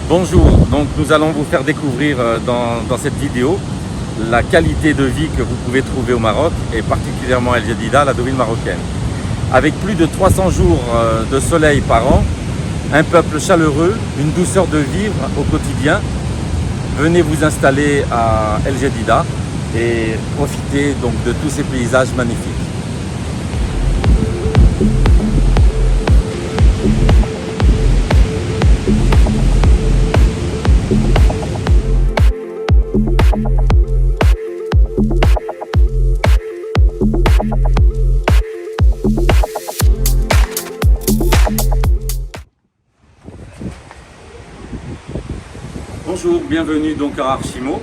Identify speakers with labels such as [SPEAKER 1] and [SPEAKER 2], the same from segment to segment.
[SPEAKER 1] Bonjour, donc nous allons vous faire découvrir dans cette vidéo la qualité de vie que vous pouvez trouver au Maroc et particulièrement à El Jadida, la Deauville marocaine. Avec plus de 300 jours de soleil par an, un peuple chaleureux, une douceur de vivre au quotidien, venez vous installer à El Jadida et profitez donc de tous ces paysages magnifiques. Bonjour, bienvenue donc à Archimo.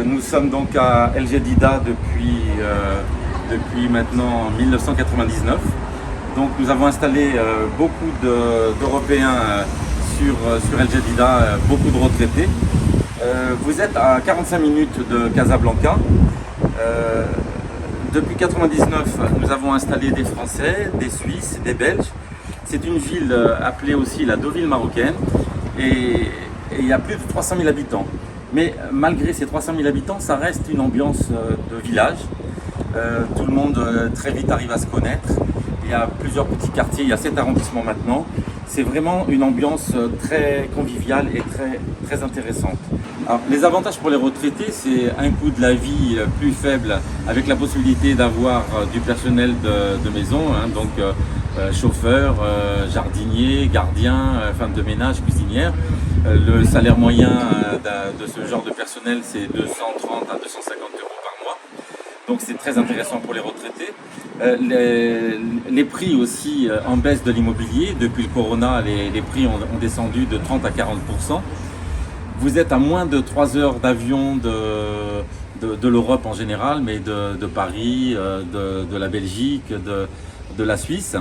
[SPEAKER 1] Nous sommes donc à El Jadida depuis maintenant 1999. Donc nous avons installé beaucoup d'Européens sur El Jadida, beaucoup de retraités. Vous êtes à 45 minutes de Casablanca. Depuis 1999, nous avons installé des Français, des Suisses, des Belges. C'est une ville appelée aussi la Deauville marocaine. Et il y a plus de 300 000 habitants. Mais malgré ces 300 000 habitants, ça reste une ambiance de village. Tout le monde très vite arrive à se connaître. Il y a plusieurs petits quartiers, il y a 7 arrondissements maintenant. C'est vraiment une ambiance très conviviale et très intéressante. Alors, les avantages pour les retraités, c'est un coût de la vie plus faible avec la possibilité d'avoir du personnel de maison, donc chauffeur, jardinier, gardien, femme de ménage, cuisinière. Le salaire moyen de ce genre de personnel, c'est 230 à 250 euros par mois. Donc c'est très intéressant pour les retraités. Les prix aussi en baisse de l'immobilier. Depuis le corona, les prix ont descendu de 30 à 40%. Vous êtes à moins de 3 heures d'avion de l'Europe en général, mais de Paris, de la Belgique, de la Suisse.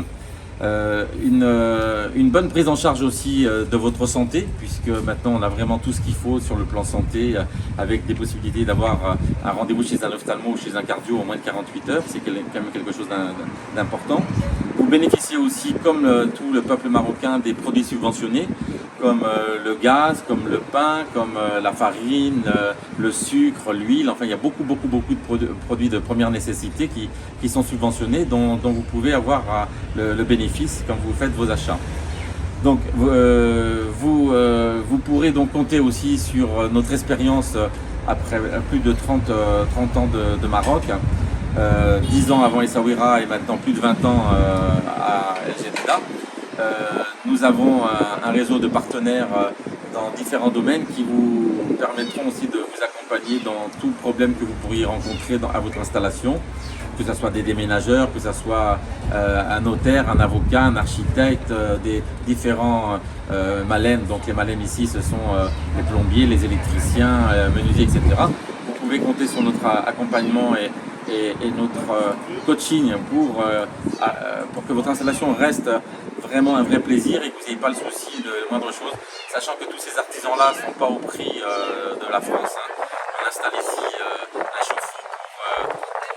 [SPEAKER 1] Une bonne prise en charge aussi de votre santé, puisque maintenant on a vraiment tout ce qu'il faut sur le plan santé, avec des possibilités d'avoir un rendez-vous chez un ophtalmo ou chez un cardio en moins de 48 heures, c'est quand même quelque chose d'important. Vous bénéficiez aussi, comme tout le peuple marocain, des produits subventionnés, comme le gaz, comme le pain, comme la farine, le sucre, l'huile. Enfin, il y a beaucoup de produits de première nécessité qui sont subventionnés, dont vous pouvez avoir le bénéfice quand vous faites vos achats. Donc, vous pourrez donc compter aussi sur notre expérience après plus de 30 ans de Maroc. 10 ans avant Essaouira et maintenant plus de 20 ans à El Jadida. Nous avons un réseau de partenaires dans différents domaines qui vous permettront aussi de vous accompagner dans tout problème que vous pourriez rencontrer à votre installation, que ce soit des déménageurs, que ce soit un notaire, un avocat, un architecte, des différents malèmes. Donc les malèmes ici, ce sont les plombiers, les électriciens, menuisiers, etc. Vous pouvez compter sur notre accompagnement et notre coaching pour que votre installation reste vraiment un vrai plaisir et que vous n'ayez pas le souci de la moindre chose, sachant que tous ces artisans-là ne sont pas au prix de la France. On installe ici un chauffe-eau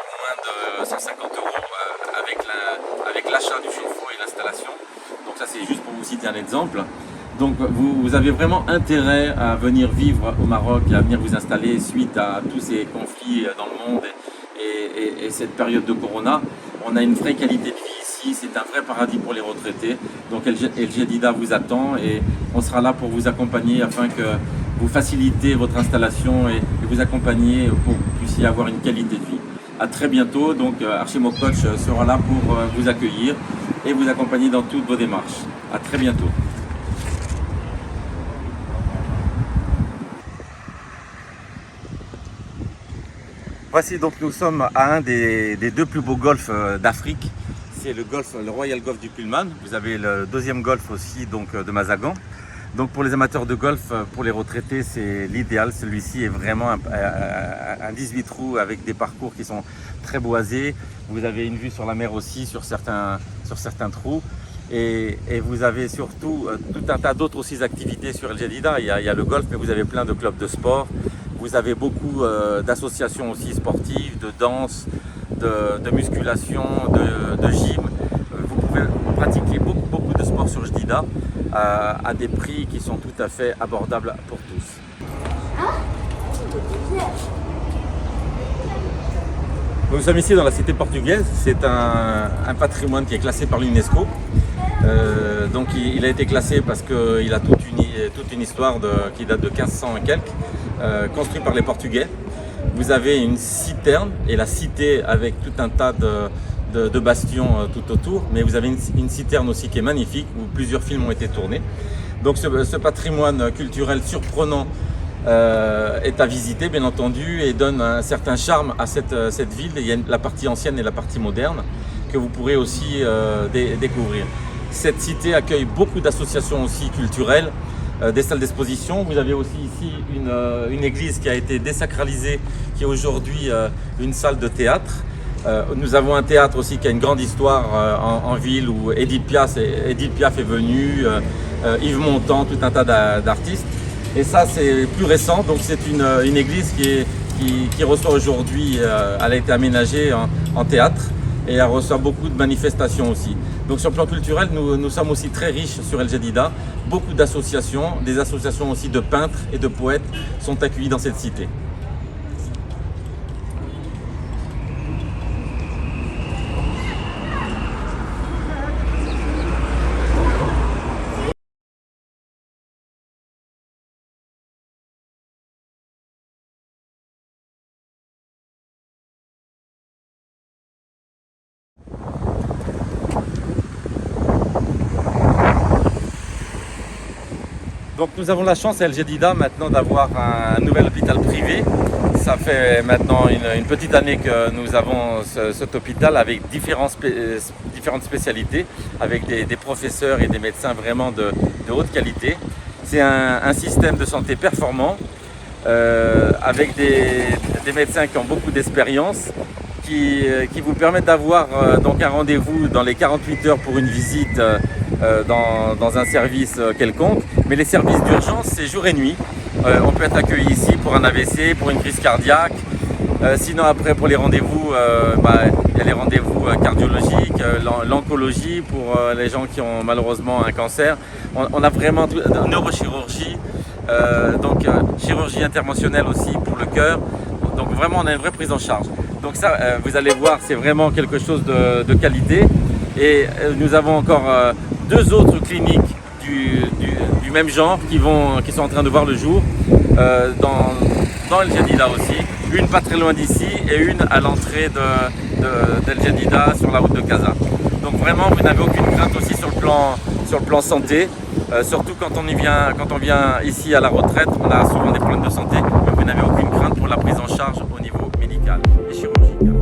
[SPEAKER 1] pour moins de 150 euros avec l'achat du chauffe-eau et l'installation. Donc ça, c'est juste pour vous citer un exemple. Donc vous avez vraiment intérêt à venir vivre au Maroc et à venir vous installer suite à tous ces conflits dans le monde et cette période de corona. On a une vraie qualité de vie ici, c'est un vrai paradis pour les retraités. Donc El Jadida vous attend et on sera là pour vous accompagner afin que vous facilitez votre installation et vous accompagner pour que vous puissiez avoir une qualité de vie. À très bientôt, donc Archimo Coach sera là pour vous accueillir et vous accompagner dans toutes vos démarches. À très bientôt. Voici donc nous sommes à un des 2 plus beaux golfs d'Afrique. C'est le Royal Golf du Pullman. Vous avez le 2e golf aussi donc de Mazagan. Donc pour les amateurs de golf, pour les retraités, c'est l'idéal. Celui-ci est vraiment un 18 trous avec des parcours qui sont très boisés. Vous avez une vue sur la mer aussi sur certains trous. Et vous avez surtout tout un tas d'autres aussi activités sur El Jadida. Il y a le golf, mais vous avez plein de clubs de sport. Vous avez beaucoup d'associations aussi sportives, de danse, de musculation, de gym. Vous pouvez pratiquer beaucoup de sport sur Jadida. à des prix qui sont tout à fait abordables pour tous. Nous sommes ici dans la cité portugaise, c'est un patrimoine qui est classé par l'UNESCO. Donc il a été classé parce qu'il a toute une histoire qui date de 1500 et quelques, construit par les Portugais. Vous avez une citerne et la cité avec tout un tas de bastions tout autour, mais vous avez une citerne aussi qui est magnifique où plusieurs films ont été tournés. Donc ce patrimoine culturel surprenant est à visiter bien entendu et donne un certain charme à cette ville. Il y a la partie ancienne et la partie moderne que vous pourrez aussi découvrir. Cette cité accueille beaucoup d'associations aussi culturelles, des salles d'exposition. Vous avez aussi ici une église qui a été désacralisée, qui est aujourd'hui une salle de théâtre. Nous avons un théâtre aussi qui a une grande histoire en ville où Edith Piaf est venue, Yves Montand, tout un tas d'artistes. Et ça c'est plus récent, donc c'est une église qui reçoit aujourd'hui, elle a été aménagée en théâtre et elle reçoit beaucoup de manifestations aussi. Donc sur le plan culturel, nous sommes aussi très riches sur El Jadida. Beaucoup d'associations, des associations aussi de peintres et de poètes sont accueillis dans cette cité. Donc nous avons la chance à El Jadida maintenant d'avoir un nouvel hôpital privé. Ça fait maintenant une petite année que nous avons cet hôpital avec différentes spécialités, avec des professeurs et des médecins vraiment de haute qualité. C'est un système de santé performant, avec des médecins qui ont beaucoup d'expérience, qui vous permettent d'avoir donc un rendez-vous dans les 48 heures pour une visite dans un service quelconque. Mais les services d'urgence, c'est jour et nuit. On peut être accueilli ici pour un AVC, pour une crise cardiaque. Sinon après pour les rendez-vous, il y a les rendez-vous cardiologiques, l'oncologie pour les gens qui ont malheureusement un cancer. On a vraiment neurochirurgie, donc chirurgie interventionnelle aussi pour le cœur. Donc vraiment on a une vraie prise en charge. Donc ça, vous allez voir, c'est vraiment quelque chose de qualité. Et nous avons encore deux autres cliniques du même genre qui sont en train de voir le jour dans El Jadida aussi. Une pas très loin d'ici et une à l'entrée d'El Jadida sur la route de Casa. Donc vraiment, vous n'avez aucune crainte aussi sur le plan santé. Surtout quand on vient ici à la retraite, on a souvent des problèmes de santé, mais vous n'avez aucune crainte pour la prise en charge au niveau médical et chirurgical.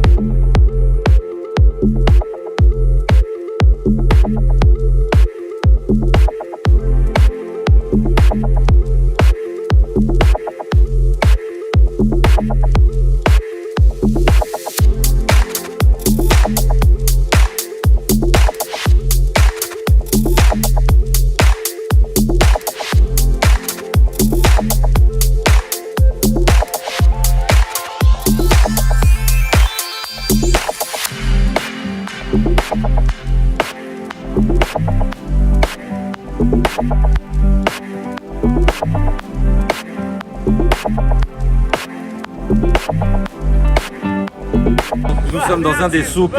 [SPEAKER 1] Nous sommes dans un des souks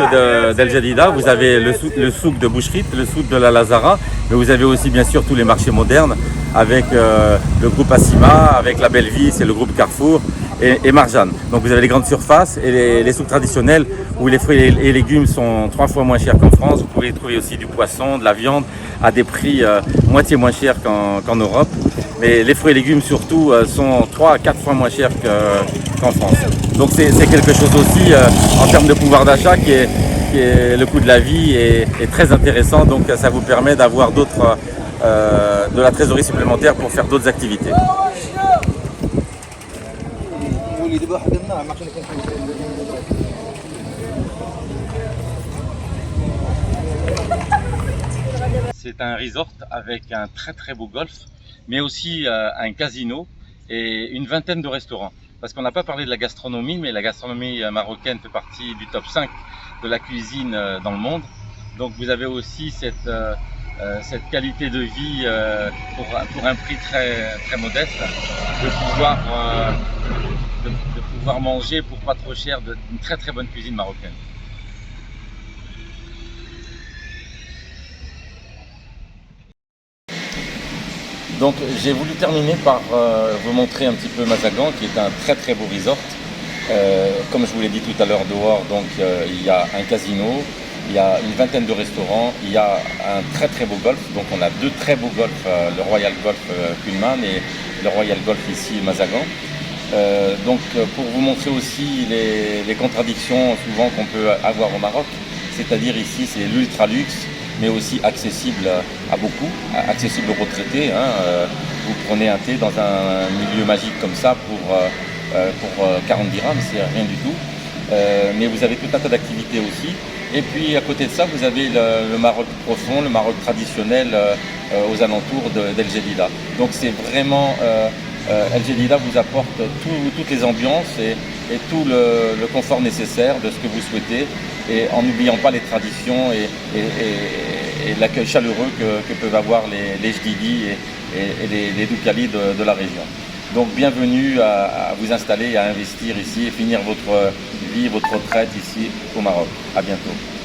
[SPEAKER 1] d'El Jadida. Vous avez le souk de Boucherit, le souk de la Lazara, mais vous avez aussi bien sûr tous les marchés modernes avec le groupe Assima, avec la Belle Vie, c'est le groupe Carrefour et Marjane. Donc vous avez les grandes surfaces et les souks traditionnels où les fruits et légumes sont 3 fois moins chers qu'en France. Vous pouvez trouver aussi du poisson, de la viande à des prix moitié moins chers qu'en Europe. Mais les fruits et légumes surtout sont 3 à 4 fois moins chers qu'en France. Donc c'est quelque chose aussi en termes de pouvoir d'achat qui est le coût de la vie est très intéressant. Donc ça vous permet d'avoir de la trésorerie supplémentaire pour faire d'autres activités. C'est un resort avec un très beau golf, mais aussi un casino et une vingtaine de restaurants. Parce qu'on n'a pas parlé de la gastronomie, mais la gastronomie marocaine fait partie du top 5 de la cuisine dans le monde. Donc vous avez aussi cette qualité de vie pour un prix très modeste, de pouvoir, de pouvoir manger pour pas trop cher d'une très bonne cuisine marocaine. Donc j'ai voulu terminer par vous montrer un petit peu Mazagan, qui est un très beau resort. Comme je vous l'ai dit tout à l'heure dehors, donc il y a un casino, il y a une vingtaine de restaurants, il y a un très beau golf. Donc on a deux très beaux golfs, le Royal Golf Pullman et le Royal Golf ici Mazagan. Donc pour vous montrer aussi les contradictions souvent qu'on peut avoir au Maroc, c'est-à-dire ici c'est l'ultra luxe, mais aussi accessible à beaucoup, accessible aux retraités. Vous prenez un thé dans un milieu magique comme ça pour 40 dirhams, c'est rien du tout. Mais vous avez tout un tas d'activités aussi. Et puis à côté de ça, vous avez le Maroc profond, le Maroc traditionnel aux alentours d'El Jadida. Donc c'est vraiment... El Jadida vous apporte toutes les ambiances et tout le confort nécessaire de ce que vous souhaitez, et en n'oubliant pas les traditions et l'accueil chaleureux que peuvent avoir les Jdidi et les Doukali de la région. Donc bienvenue à vous installer, à investir ici et finir votre vie, votre retraite ici au Maroc. À bientôt.